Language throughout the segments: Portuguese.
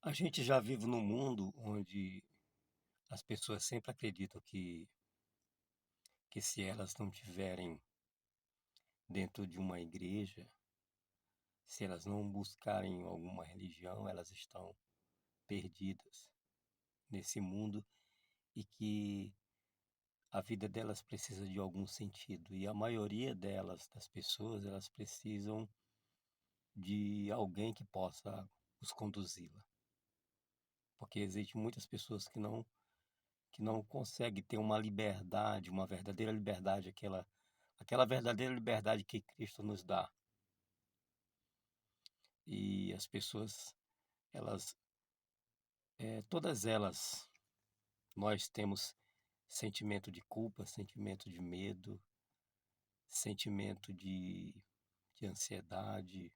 A gente já vive num mundo onde as pessoas sempre acreditam que se elas não tiverem dentro de uma igreja, se elas não buscarem alguma religião, elas estão perdidas nesse mundo e que a vida delas precisa de algum sentido. E a maioria delas, das pessoas, elas precisam de alguém que possa os conduzi-la. Porque existem muitas pessoas que não consegue ter uma liberdade, uma verdadeira liberdade, aquela verdadeira liberdade que Cristo nos dá. E as pessoas, elas, todas elas, nós temos sentimento de culpa, sentimento de medo, sentimento de ansiedade,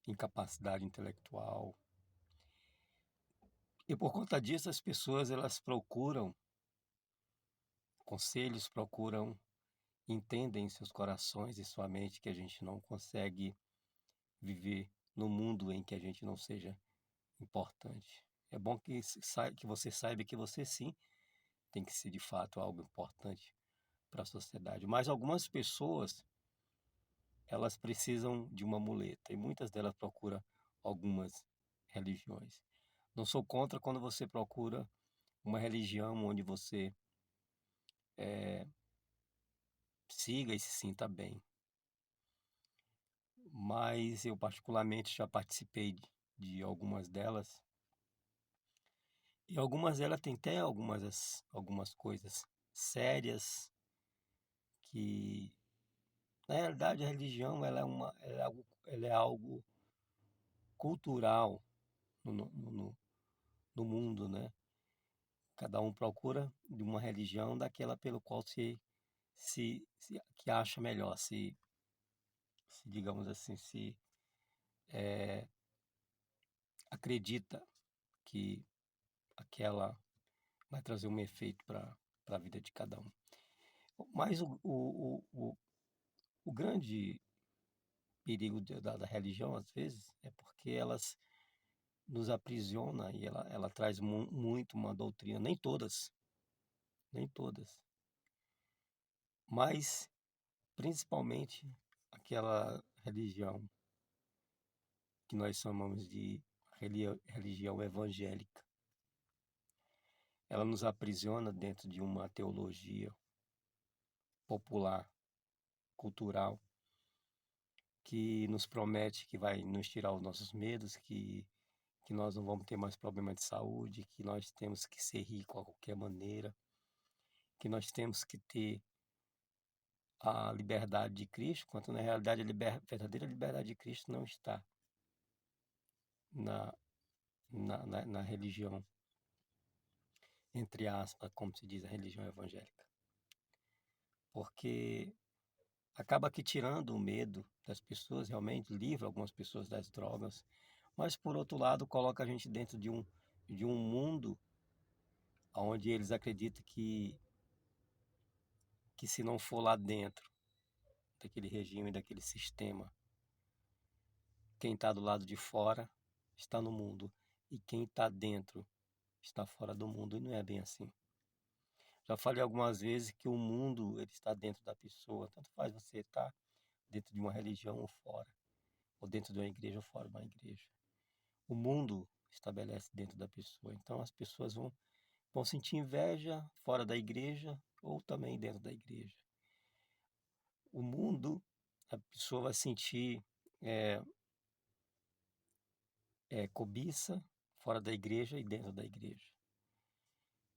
incapacidade intelectual. E por conta disso, as pessoas, elas procuram conselhos, procuram, entendem em seus corações e sua mente que a gente não consegue viver no mundo em que a gente não seja importante. É bom que você saiba que você sim tem que ser de fato algo importante para a sociedade. Mas algumas pessoas, elas precisam de uma muleta e muitas delas procuram algumas religiões. Não sou contra quando você procura uma religião onde você siga e se sinta bem. Mas eu particularmente já participei de algumas delas. E algumas delas têm até algumas coisas sérias que, na realidade, a religião ela é algo cultural no mundo, né? Cada um procura de uma religião daquela pelo qual que acha melhor, digamos assim, se acredita que aquela vai trazer um efeito para a vida de cada um. Mas o grande perigo da religião, às vezes, é porque elas nos aprisiona e ela traz muito uma doutrina, nem todas, mas principalmente aquela religião que nós chamamos de religião evangélica. Ela nos aprisiona dentro de uma teologia popular, cultural, que nos promete que vai nos tirar os nossos medos, que nós não vamos ter mais problema de saúde, que nós temos que ser ricos a qualquer maneira, que nós temos que ter a liberdade de Cristo, quando na realidade a verdadeira liberdade de Cristo não está na, na religião, entre aspas, como se diz, a religião evangélica. Porque acaba que tirando o medo das pessoas, realmente livra algumas pessoas das drogas, mas por outro lado coloca a gente dentro de um mundo onde eles acreditam que se não for lá dentro daquele regime, daquele sistema, quem está do lado de fora está no mundo e quem está dentro está fora do mundo, e não é bem assim. Já falei algumas vezes que o mundo ele está dentro da pessoa, tanto faz você estar dentro de uma religião ou fora, ou dentro de uma igreja ou fora de uma igreja. O mundo estabelece dentro da pessoa, então as pessoas vão sentir inveja fora da igreja ou também dentro da igreja. O mundo, a pessoa vai sentir é, cobiça fora da igreja e dentro da igreja.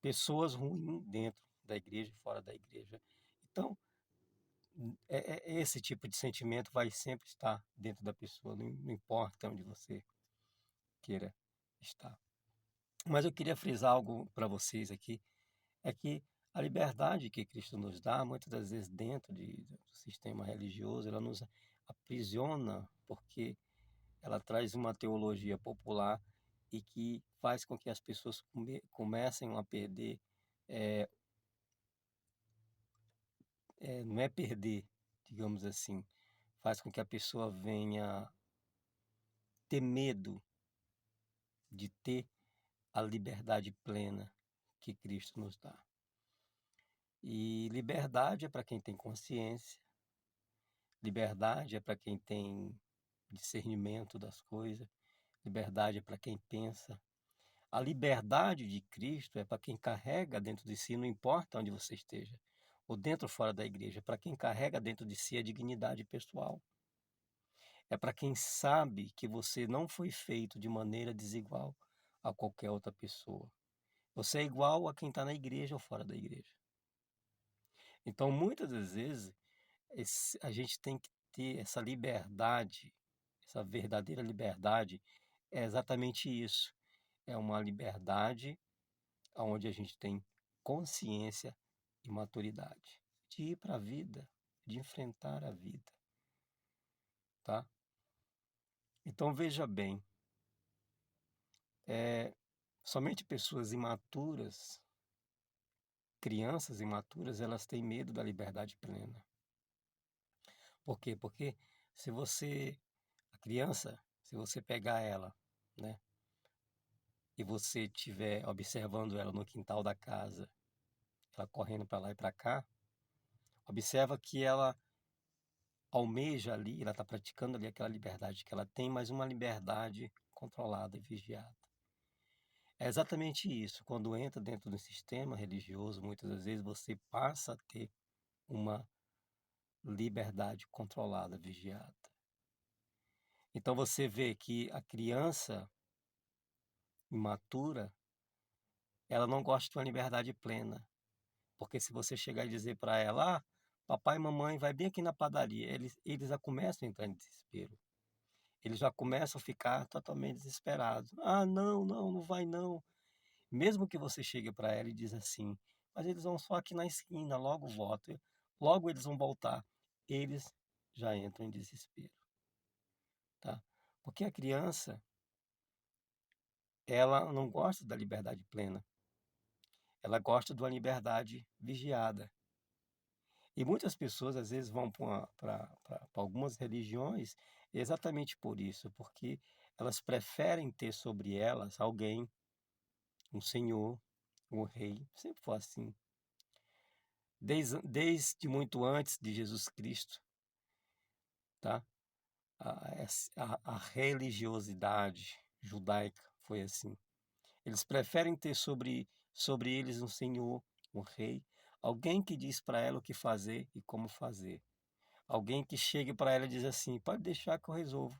Pessoas ruins dentro da igreja e fora da igreja. Então, esse tipo de sentimento vai sempre estar dentro da pessoa, não importa onde você queira estar. Mas eu queria frisar algo para vocês aqui, é que a liberdade que Cristo nos dá, muitas das vezes dentro do sistema religioso, ela nos aprisiona porque ela traz uma teologia popular e que faz com que as pessoas comecem a perder, é, não é perder, digamos assim, faz com que a pessoa venha ter medo de ter a liberdade plena que Cristo nos dá. E liberdade é para quem tem consciência, liberdade é para quem tem discernimento das coisas, liberdade é para quem pensa. A liberdade de Cristo é para quem carrega dentro de si, não importa onde você esteja, ou dentro ou fora da igreja, para quem carrega dentro de si a dignidade pessoal. É para quem sabe que você não foi feito de maneira desigual a qualquer outra pessoa. Você é igual a quem está na igreja ou fora da igreja. Então, muitas das vezes, a gente tem que ter essa liberdade, essa verdadeira liberdade, é exatamente isso. É uma liberdade onde a gente tem consciência e maturidade de ir para a vida, de enfrentar a vida, tá? Então, veja bem, somente pessoas imaturas, crianças imaturas, elas têm medo da liberdade plena. Por quê? Porque a criança, se você pegar ela, né, e você estiver observando ela no quintal da casa, ela correndo para lá e para cá, observa que ela almeja ali, ela está praticando ali aquela liberdade que ela tem, mas uma liberdade controlada e vigiada. É exatamente isso. Quando entra dentro do sistema religioso, muitas das vezes você passa a ter uma liberdade controlada, vigiada. Então você vê que a criança imatura, ela não gosta de uma liberdade plena. Porque se você chegar e dizer para ela, papai e mamãe vai bem aqui na padaria, eles já começam a entrar em desespero. Eles já começam a ficar totalmente desesperados. Ah, não, não, não vai não. Mesmo que você chegue para ela e diz assim, mas eles vão só aqui na esquina, logo voltam, logo eles vão voltar. Eles já entram em desespero, tá? Porque a criança, ela não gosta da liberdade plena. Ela gosta de uma liberdade vigiada. E muitas pessoas às vezes vão para algumas religiões exatamente por isso, porque elas preferem ter sobre elas alguém, um senhor, um rei, sempre foi assim. Desde muito antes de Jesus Cristo, tá? A religiosidade judaica foi assim. Eles preferem ter sobre eles um senhor, um rei, alguém que diz para ela o que fazer e como fazer. Alguém que chegue para ela e diz assim, pode deixar que eu resolvo.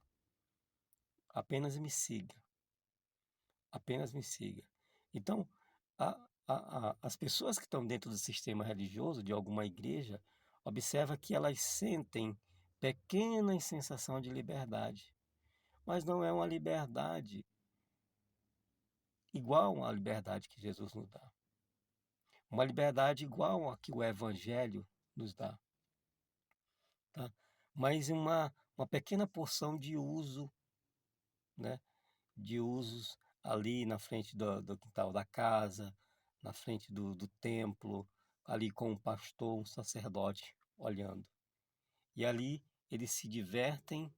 Apenas me siga. Apenas me siga. Então, as pessoas que estão dentro do sistema religioso, de alguma igreja, observa que elas sentem pequena sensação de liberdade. Mas não é uma liberdade igual à liberdade que Jesus nos dá. Uma liberdade igual a que o Evangelho nos dá. Tá? Mas uma pequena porção de uso, né? De usos ali na frente do quintal da casa, na frente do templo, ali com um pastor, um sacerdote olhando. E ali eles se divertem,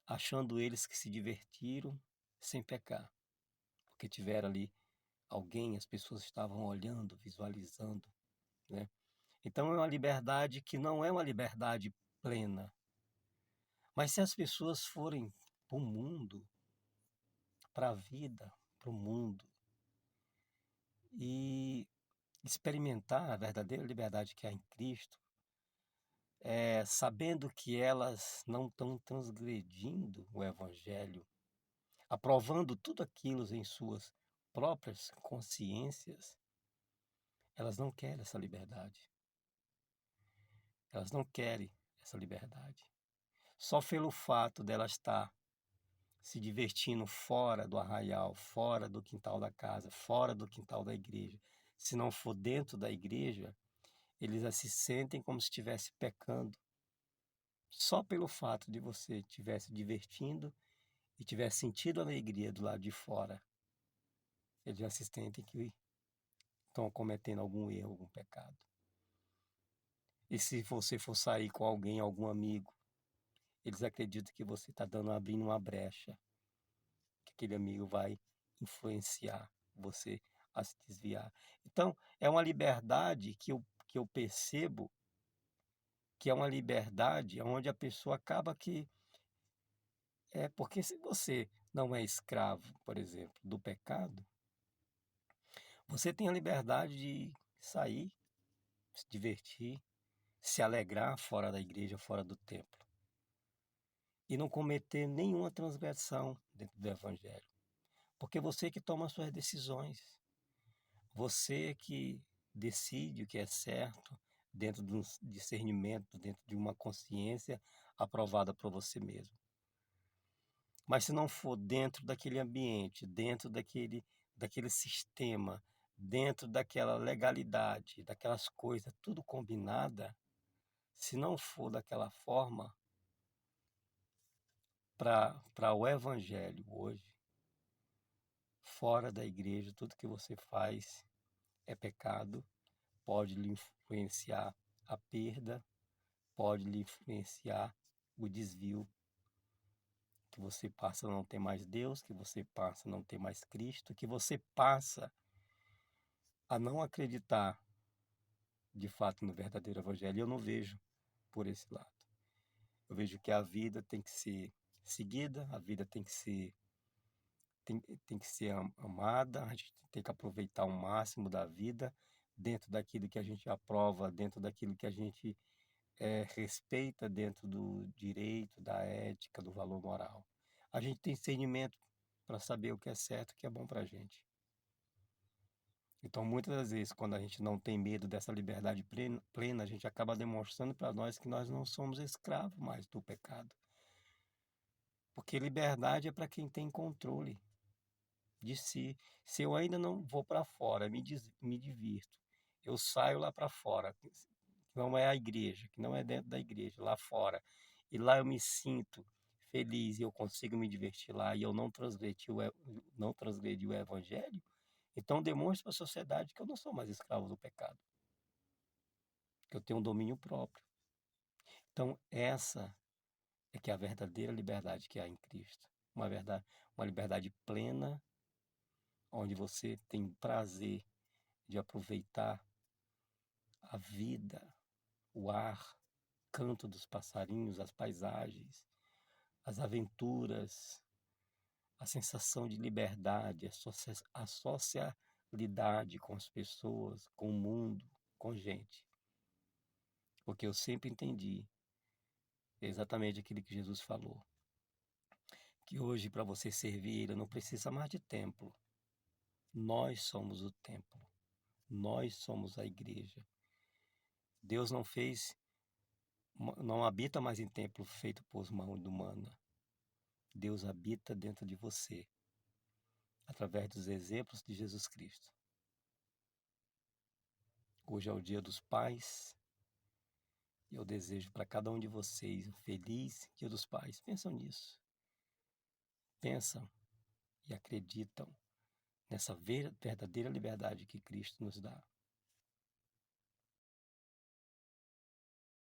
achando eles que se divertiram sem pecar, porque tiveram ali alguém, as pessoas estavam olhando, visualizando, né? Então é uma liberdade que não é uma liberdade plena. Mas se as pessoas forem para o mundo, para a vida, para o mundo, e experimentar a verdadeira liberdade que há em Cristo, sabendo que elas não estão transgredindo o Evangelho, aprovando tudo aquilo em suas próprias consciências, elas não querem essa liberdade. Elas não querem essa liberdade. Só pelo fato dela estar se divertindo fora do arraial, fora do quintal da casa, fora do quintal da igreja, se não for dentro da igreja, eles já se sentem como se estivesse pecando. Só pelo fato de você estiver se divertindo e tiver sentido alegria do lado de fora, eles já se sentem que estão cometendo algum erro, algum pecado. E se você for sair com alguém, algum amigo, Eles acreditam que você está abrindo uma brecha, que aquele amigo vai influenciar você a se desviar. Então, é uma liberdade que eu percebo que é uma liberdade onde a pessoa acaba que. É porque se você não é escravo, por exemplo, do pecado, você tem a liberdade de sair, se divertir, se alegrar fora da igreja, fora do templo, e não cometer nenhuma transgressão dentro do evangelho. Porque você que toma as suas decisões, você que decide o que é certo dentro de um discernimento, dentro de uma consciência aprovada por você mesmo. Mas se não for dentro daquele ambiente, dentro daquele sistema, dentro daquela legalidade, daquelas coisas, tudo combinada, se não for daquela forma, para o evangelho hoje, fora da igreja, tudo que você faz é pecado, pode lhe influenciar a perda, pode lhe influenciar o desvio, que você passa a não ter mais Deus, que você passa a não ter mais Cristo, que você passa a não acreditar de fato no verdadeiro evangelho. Eu não vejo por esse lado. Eu vejo que a vida tem que ser seguida, a vida tem que ser amada, a gente tem que aproveitar o máximo da vida dentro daquilo que a gente aprova, dentro daquilo que a gente respeita, dentro do direito, da ética, do valor moral. A gente tem discernimento para saber o que é certo, o que é bom para a gente. Então, muitas das vezes, quando a gente não tem medo dessa liberdade plena, a gente acaba demonstrando para nós que nós não somos escravos mais do pecado. Porque liberdade é para quem tem controle de si. Se eu ainda não vou para fora, me divirto, eu saio lá para fora, que não é a igreja, que não é dentro da igreja, lá fora, e lá eu me sinto feliz e eu consigo me divertir lá e eu não transgredi o evangelho, então demonstra para a sociedade que eu não sou mais escravo do pecado, que eu tenho um domínio próprio. Então essa é que é a verdadeira liberdade que há em Cristo. Uma liberdade plena, onde você tem prazer de aproveitar a vida, o ar, canto dos passarinhos, as paisagens, as aventuras, a sensação de liberdade, a socialidade com as pessoas, com o mundo, com gente. Porque eu sempre entendi exatamente aquilo que Jesus falou, que hoje para você servir Ele não precisa mais de templo. Nós somos o templo. Nós somos a igreja. Deus não habita mais em templo feito por mão humana. Deus habita dentro de você, através dos exemplos de Jesus Cristo. Hoje é o Dia dos Pais e eu desejo para cada um de vocês um feliz Dia dos Pais. Pensam nisso. Pensam e acreditam nessa verdadeira liberdade que Cristo nos dá.